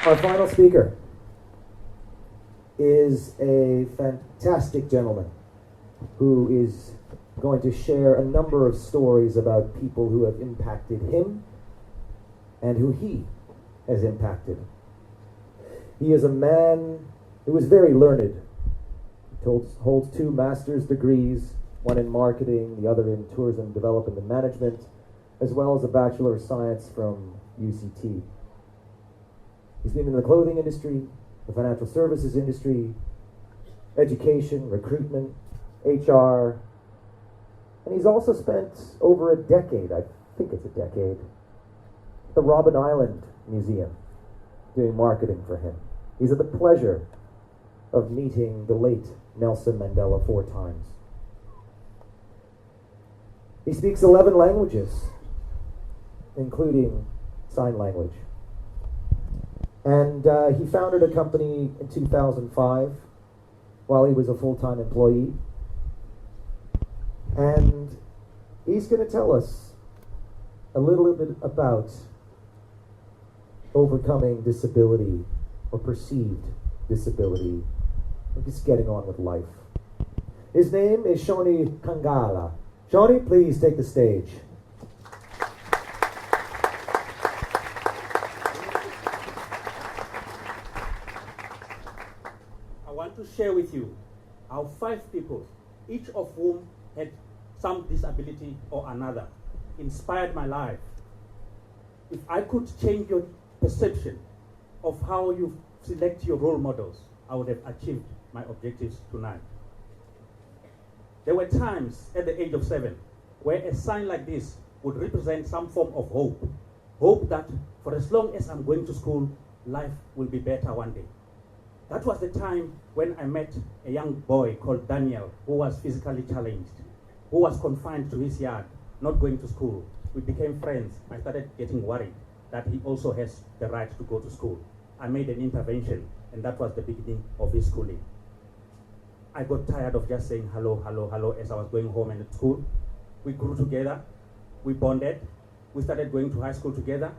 Our final speaker is a fantastic gentleman who is going to share a number of stories about people who have impacted him and who he has impacted. He is a man who is very learned. He holds 2 master's degrees, one in marketing, the other in tourism development and management, as well as a Bachelor of Science from UCT. He's been in the clothing industry, the financial services industry, education, recruitment, HR, and he's also spent over a decade, I think it's a decade, at the Robben Island Museum doing marketing for him. He's had the pleasure of meeting the late Nelson Mandela 4 times. He speaks 11 languages, including sign language. And he founded a company in 2005 while he was a full-time employee. And he's going to tell us a little bit about overcoming disability or perceived disability, or just getting on with life. His name is Shoni Khangala. Shoni, please take the stage. I want to share with you how 5 people, each of whom had some disability or another, inspired my life. If I could change your perception of how you select your role models, I would have achieved my objectives tonight. There were times at the age of 7 where a sign like this would represent some form of hope. Hope that for as long as I'm going to school, life will be better one day. That was the time when I met a young boy called Daniel, who was physically challenged, who was confined to his yard, not going to school. We became friends. I started getting worried that he also has the right to go to school. I made an intervention, and that was the beginning of his schooling. I got tired of just saying hello, hello, hello as I was going home and at school. We grew together, we bonded, we started going to high school together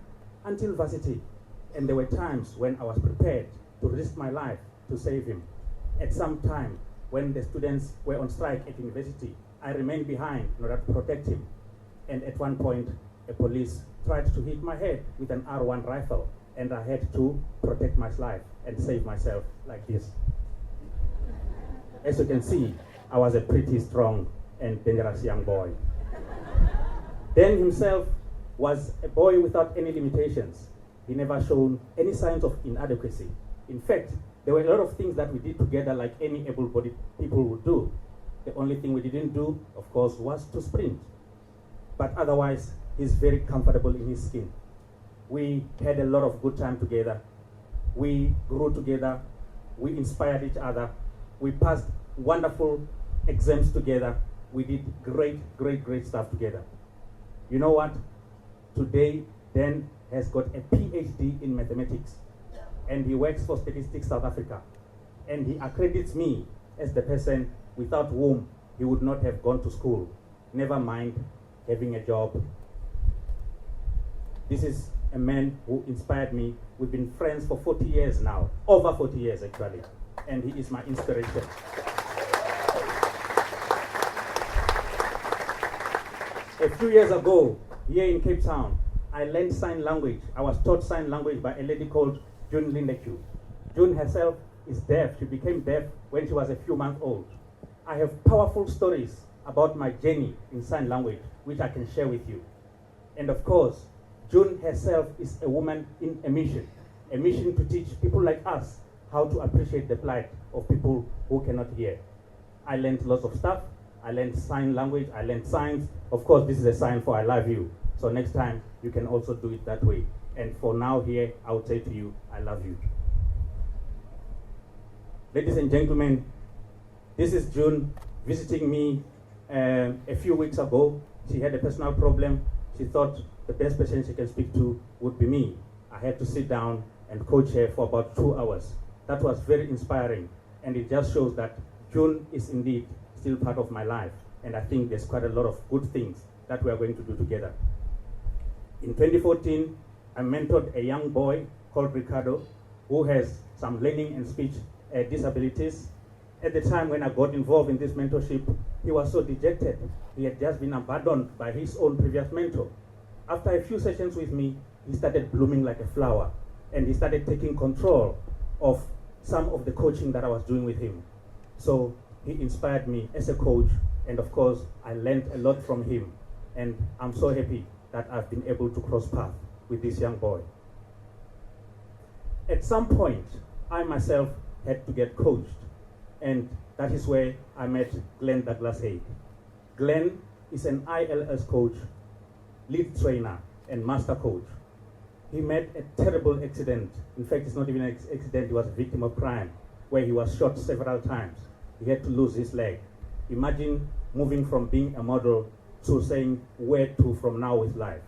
until varsity. And there were times when I was prepared to risk my life to save him. At some time, when the students were on strike at university, I remained behind in order to protect him. And at one point, a police tried to hit my head with an R1 rifle, and I had to protect my life and save myself like this. As you can see, I was a pretty strong and dangerous young boy. Dan himself was a boy without any limitations. He never showed any signs of inadequacy. In fact, there were a lot of things that we did together like any able-bodied people would do. The only thing we didn't do, of course, was to sprint. But otherwise, he's very comfortable in his skin. We had a lot of good time together. We grew together. We inspired each other. We passed wonderful exams together. We did great, great, great stuff together. You know what? Today, Dan has got a PhD in mathematics, and he works for Statistics South Africa. And he accredits me as the person without whom he would not have gone to school, never mind having a job. This is a man who inspired me. We've been friends for 40 years now, over 40 years actually, and he is my inspiration. A few years ago, here in Cape Town, I learned sign language. I was taught sign language by a lady called June Lindeque. June herself is deaf. She became deaf when she was a few months old. I have powerful stories about my journey in sign language, which I can share with you. And of course, June herself is a woman in a mission to teach people like us how to appreciate the plight of people who cannot hear. I learned lots of stuff. I learned sign language, I learned signs. Of course, this is a sign for I love you. So next time, you can also do it that way. And for now here, I would say to you, I love you. Ladies and gentlemen, this is June visiting me a few weeks ago. She had a personal problem. She thought the best person she can speak to would be me. I had to sit down and coach her for about 2 hours. That was very inspiring. And it just shows that June is indeed still part of my life. And I think there's quite a lot of good things that we are going to do together. In 2014, I mentored a young boy called Ricardo. who has some learning and speech disabilities. At the time when I got involved in this mentorship, he was so dejected. He had just been abandoned by his own previous mentor. After a few sessions with me, he started blooming like a flower, and he started taking control of some of the coaching that I was doing with him. So he inspired me as a coach, and of course, I learned a lot from him. And I'm so happy that I've been able to cross paths with this young boy. At some point, I myself had to get coached, and that is where I met Glenn Douglas Haig. Glenn is an ILS coach, lead trainer, and master coach. He met a terrible accident. In fact, it's not even an accident, he was a victim of crime, where he was shot several times. He had to lose his leg. Imagine moving from being a model to saying where to from now with life.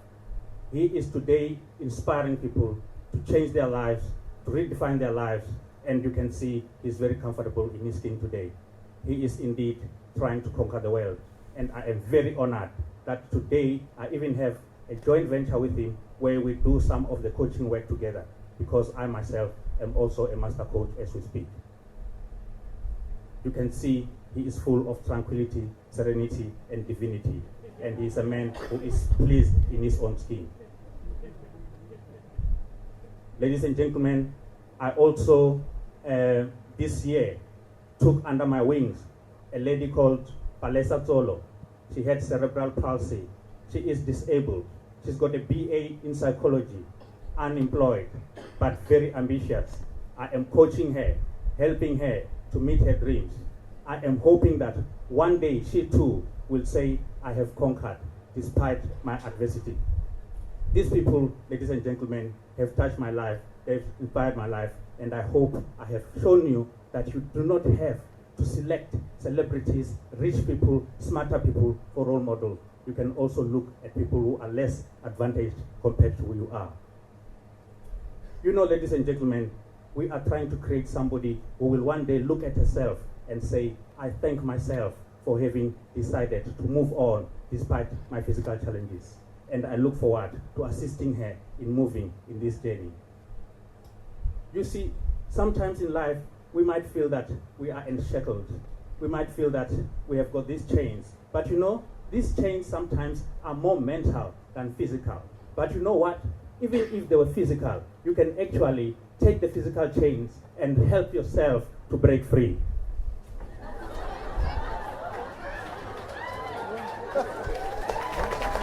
He is today inspiring people to change their lives, to redefine their lives, and you can see he's very comfortable in his skin today. He is indeed trying to conquer the world. And I am very honored that today I even have a joint venture with him where we do some of the coaching work together, because I myself am also a master coach as we speak. You can see he is full of tranquility, serenity, and divinity. And he is a man who is pleased in his own skin. Ladies and gentlemen, I also, this year, took under my wings a lady called Palesa Tsolo. She had cerebral palsy. She is disabled. She's got a BA in psychology, unemployed, but very ambitious. I am coaching her, helping her to meet her dreams. I am hoping that one day she too will say, I have conquered despite my adversity. These people, ladies and gentlemen, have touched my life, they've inspired my life, and I hope I have shown you that you do not have to select celebrities, rich people, smarter people for role models. You can also look at people who are less advantaged compared to who you are. You know, ladies and gentlemen, we are trying to create somebody who will one day look at herself and say, I thank myself for having decided to move on despite my physical challenges. And I look forward to assisting her in moving in this journey. You see, sometimes in life, we might feel that we are enshackled. We might feel that we have got these chains. But you know, these chains sometimes are more mental than physical. But you know what? Even if they were physical, you can actually take the physical chains and help yourself to break free.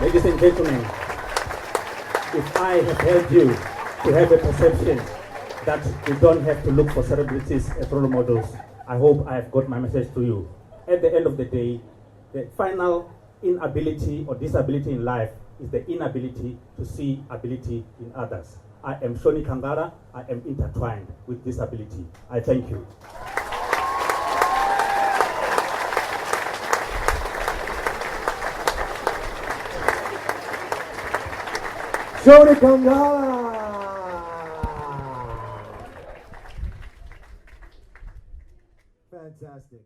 Ladies and gentlemen, if I have helped you to have a perception that you don't have to look for celebrities as role models, I hope I have got my message to you. At the end of the day, the final inability or disability in life is the inability to see ability in others. I am Shoni Khangala. I am intertwined with disability. I thank you. Shoni Khangala! Fantastic.